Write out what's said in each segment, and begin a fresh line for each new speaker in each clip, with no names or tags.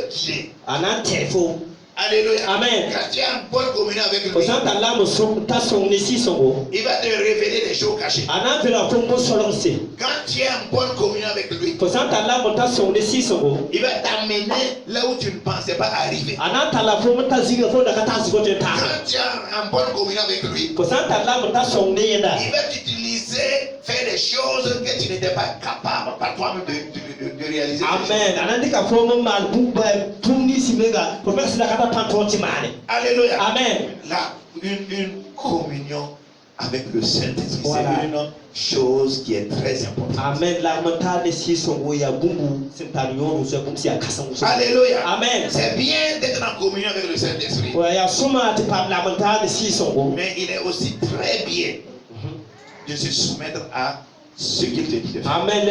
qu'il est.
Alléluia.
Amen.
Quand tu es en bonne communion avec lui,
Il va te
révéler des choses cachées. Quand tu es en bonne communion avec lui, il va t'amener là où tu ne pensais pas arriver. Quand tu es en bonne communion avec lui, il va t'utiliser, faire des choses que tu n'étais pas capable par toi-même de réaliser.
Amen.
Alléluia.
Amen.
Là, une communion avec le Saint-Esprit, voilà. C'est une chose qui est très importante.
Amen.
Alléluia.
Amen.
C'est bien d'être en communion avec le Saint-Esprit. Mais il est aussi très bien de se soumettre à ce qu'il te dit de faire.
Amen.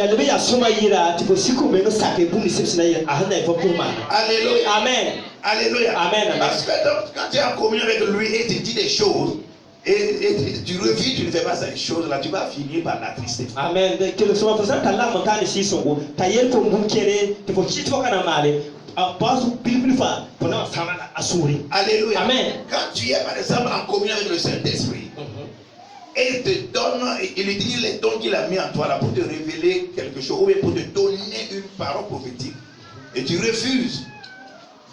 Alléluia. Amen.
Alléluia.
Amen.
Parce que quand tu es en communion avec lui et tu dis des choses, et tu refuses, tu ne fais pas ces choses-là, tu vas finir par la tristesse.
Amen.
Alléluia.
Amen.
Quand tu es par exemple en communion avec le Saint-Esprit, et il te donne, il utilise les dons qu'il a mis en toi là pour te révéler quelque chose, ou bien pour te donner une parole prophétique, et tu refuses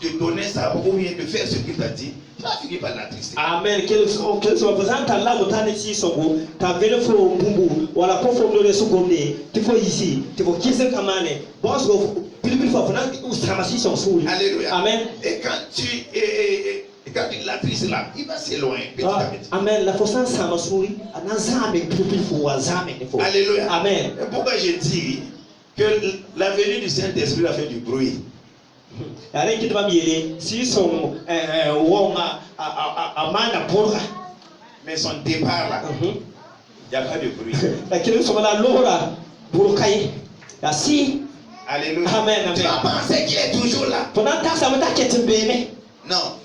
de donner ça, ou bien de faire ce qu'il t'a dit, tu vas finir par la tristesse.
Amen.
Alléluia.
Amen.
Et quand tu la triste là, il va s'éloigner petit à petit.
Amen.
Alléluia.
Amen.
Et pourquoi je dis que la venue du Saint-Esprit a fait du bruit? Mais son départ là, il n'y a pas de bruit. Alléluia.
Amen.
Tu vas penser qu'il est toujours là. Non.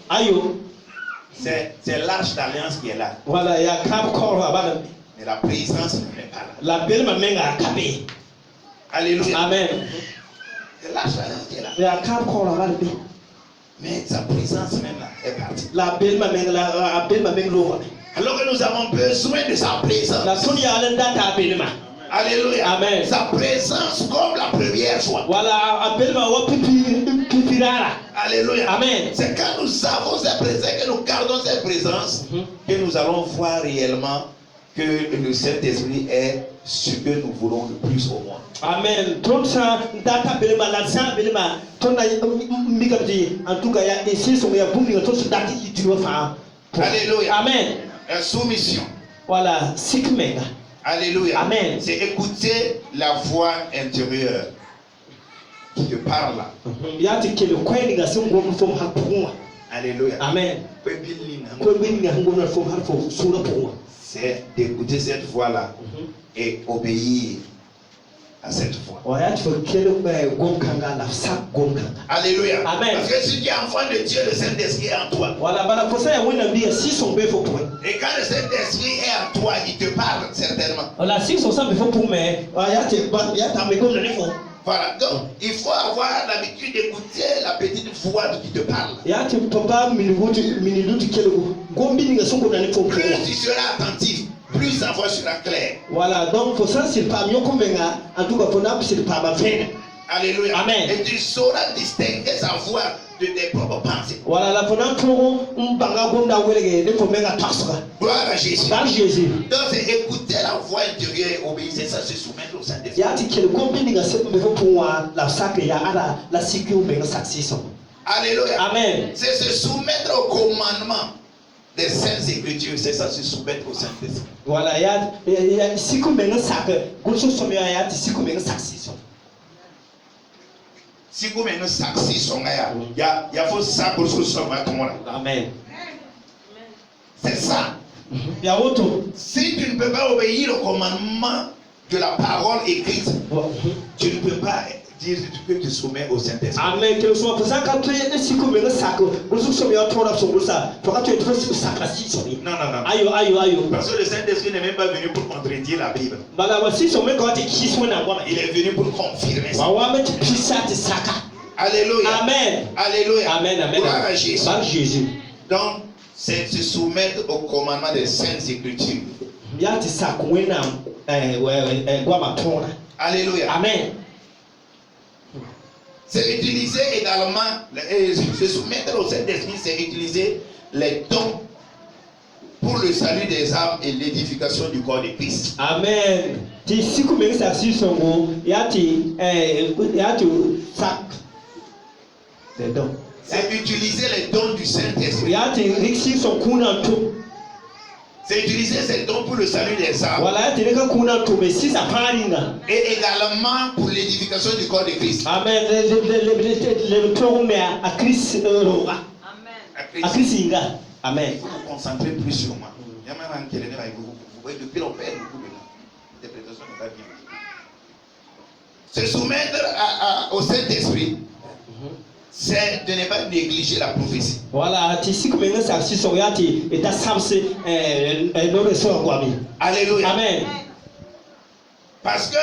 C'est l'arche d'alliance qui est là. Mais la présence n'est pas là. Alléluia.
Amen.
C'est l'arche d'alliance qui est là. Mais sa présence même là est partie. Alors que nous avons besoin de sa présence. Alléluia.
Amen.
Sa présence comme la première fois. Alléluia.
Amen.
C'est quand nous avons cette présence, que nous gardons cette présence, que nous allons voir réellement que le Saint-Esprit est ce que nous voulons le plus au monde.
Amen.
Alléluia.
Amen.
La soumission.
Voilà.
Alléluia.
Amen.
C'est écouter la voix intérieure qui te parle là. Alléluia.
Amen.
C'est d'écouter cette voix là et obéir à cette voix. Alléluia.
Amen.
Parce que si tu es enfant de Dieu, le Saint-Esprit est en toi. Et quand le Saint-Esprit est en toi, il te parle certainement. Voilà, donc il faut avoir l'habitude d'écouter la petite voix qui te parle. Plus tu seras attentif, plus sa voix sera claire.
Voilà, donc pour ça, c'est pas mieux qu'on venga. En tout cas, pour nous, c'est pas ma frère.
Alléluia.
Amen.
Et tu sauras distinguer sa voix de tes propres pensées.
Voilà, la pendant
Gloire à Jésus.
Par Jésus.
Donc c'est écouter la voix intérieure et obéir, c'est ça, se soumettre au Saint-Esprit. Alléluia.
Amen.
C'est se soumettre au commandement des Saintes Écritures, c'est ça, se soumettre au Saint-Esprit.
Voilà, il y a
Si vous mettez saxi son gars, il y a faut ça pour ce soir comme là.
Amen.
C'est ça.
Il y a autre.
Si tu ne peux pas obéir au commandement de la parole écrite, tu ne peux pas dire que tu soumets au Saint-Esprit.
Amen. Que soit pour ça quand tu es si comme un sac, vous soumets à toi sur ça. Pour que tu es trop sacré.
Non.
Aïe.
Parce que le Saint-Esprit n'est même pas venu pour contredire la Bible.
Voilà, voici son mec quand il
est venu pour confirmer ça. Alléluia.
Amen.
Alléluia.
Amen. Amen.
Gloire à Jésus.
Par Jésus.
Donc, c'est se soumettre au commandement des saintes écritures.
Yati sakwena guamatona.
Alléluia.
Amen.
C'est utiliser également, se soumettre au Saint-Esprit, c'est utiliser les dons pour le salut des âmes et l'édification du corps de Christ.
Amen. Ti siku mengi sa si songo yati sak. C'est donc.
C'est utiliser les dons du Saint-Esprit.
Yati riksi son kuna to.
C'est utiliser ces dons pour le salut des âmes.
Wala yati reka kuna to mais si sa paringa.
Et également pour l'édification du corps de Christ.
Amen. Le tourne à Christ roga.
Amen.
À Christ inga. Amen.
Il faut vous concentrer plus sur moi. Vous voyez, depuis on perd beaucoup de temps. L'interprétation n'est pas bien. Se soumettre au Saint-Esprit, c'est de ne pas négliger la prophétie.
Voilà, tu sais comment ça se fait, et ta samse non ressort quoi.
Alléluia.
Amen.
Parce que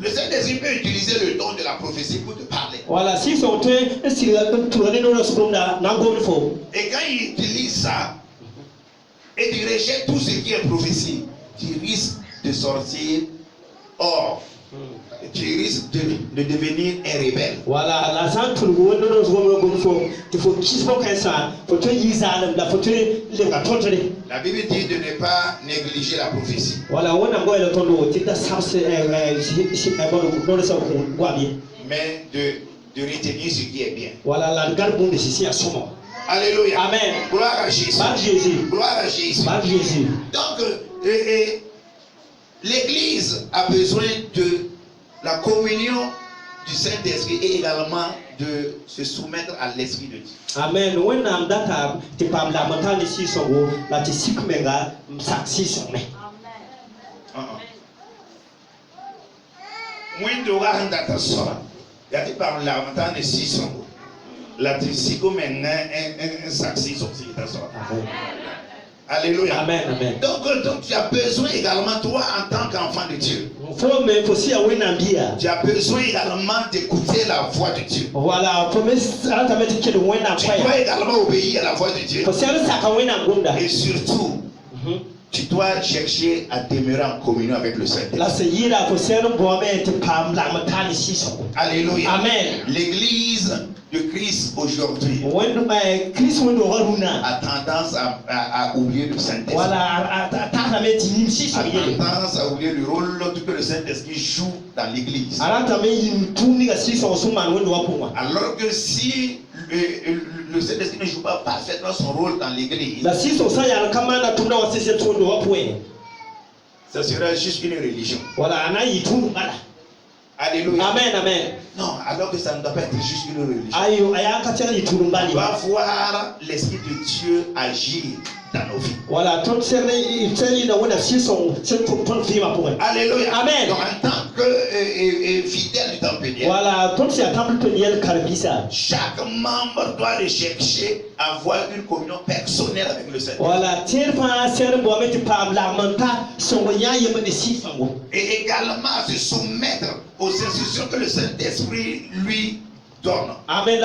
le Saint-Esprit peut utiliser le don de la prophétie pour te parler.
Voilà, si son train, si tu as nos secondes n'a pas faux.
Et quand il utilise ça, et tu rejettes tout ce qui est prophétie, tu risques de sortir hors. Tu risques de devenir un rebelle.
Voilà, la santé pour nous, nous sommes faux. Il faut qu'il soit comme ça. Faut que tu aies la faut que les gâteaux.
La Bible dit de ne pas négliger la prophétie.
Voilà, on a beau le tondo, tu as samse non ressort quoi bien.
Mais de retenir ce qui est bien.
Voilà, la garde bon de ici à son nom.
Alléluia.
Amen.
Gloire à Jésus.
Par Jésus.
Gloire à Jésus.
Par Jésus.
Donc, l'Église a besoin de la communion du Saint-Esprit et également de se soumettre à l'Esprit de Dieu.
Amen. When I'm that te pam la montagne si songo la te sikmenga saksi sonne.
When do I that a sora? Yati pam la montagne si songo. La te sikomenga un saksi sonsi ta sora. Alléluia.
Amen. Amen.
Donc tu as besoin également, toi, en tant qu'enfant de Dieu,
tu
as besoin également d'écouter la voix de Dieu.
Voilà,
tu dois également obéir à la voix de Dieu. Et surtout, tu dois chercher à demeurer en communion avec le Saint-Esprit. Alléluia.
Amen.
L'église de Christ aujourd'hui a tendance à oublier le Saint-Esprit. A tendance à oublier le rôle que le Saint-Esprit joue dans l'église. Alors que si le Saint-Esprit ne joue pas parfaitement son rôle dans l'église, ça sera juste une religion. Alléluia.
Amen, amen.
Non, alors que ça ne doit pas être juste une religion. On doit voir l'Esprit de Dieu agir dans nos vies.
Voilà,
Alléluia.
Amen.
Donc en tant que fidèle du temple péniel,
voilà,
chaque membre doit rechercher à avoir une communion personnelle avec le Seigneur.
Voilà,
et également à se soumettre aux instructions que le Saint-Esprit lui donne.
Amen.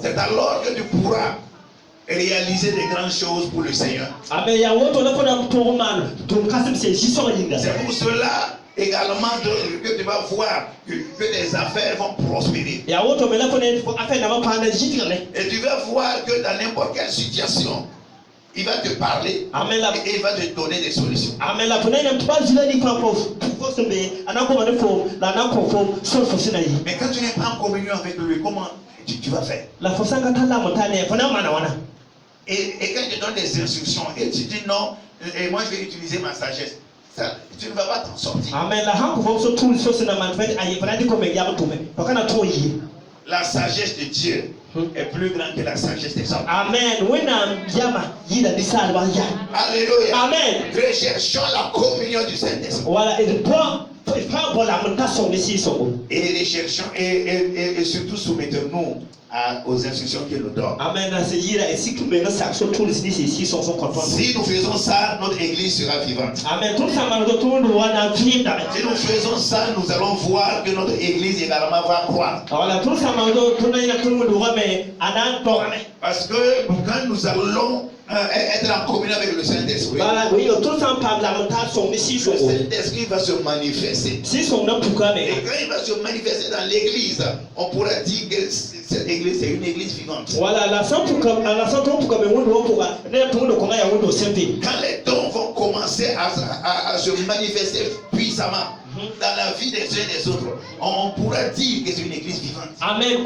C'est alors que tu pourras réaliser des grandes choses pour le Seigneur. C'est pour cela également que tu vas voir que tes affaires vont prospérer. Et tu vas voir que dans n'importe quelle situation, il va te parler et il va te donner des solutions.
Amen.
Mais quand tu n'es pas en communion avec lui, comment tu vas faire? Et quand tu donnes des instructions et tu dis non, et moi je vais utiliser ma sagesse, ça, tu ne vas pas t'en sortir.
Amen.
La sagesse de Dieu est plus grande que la sagesse des hommes.
Amen.
Alléluia.
Amen.
Recherchons la communion du Saint-Esprit.
Voilà, et recherchons
et surtout soumettons-nous à aux instructions qu'il nous donne.
Amen. Si
Si nous faisons ça, notre église sera vivante.
Amen.
Si nous faisons ça, nous allons voir que notre église également va croître. Parce que quand nous allons être en communion avec le Saint-Esprit, le Saint-Esprit va se manifester. Et quand il va se manifester dans l'église, on pourra dire que cette église est une église vivante. Quand les dons vont commencer à se manifester puissamment dans la vie des uns et des autres, on pourra dire que c'est une église vivante.
Amen.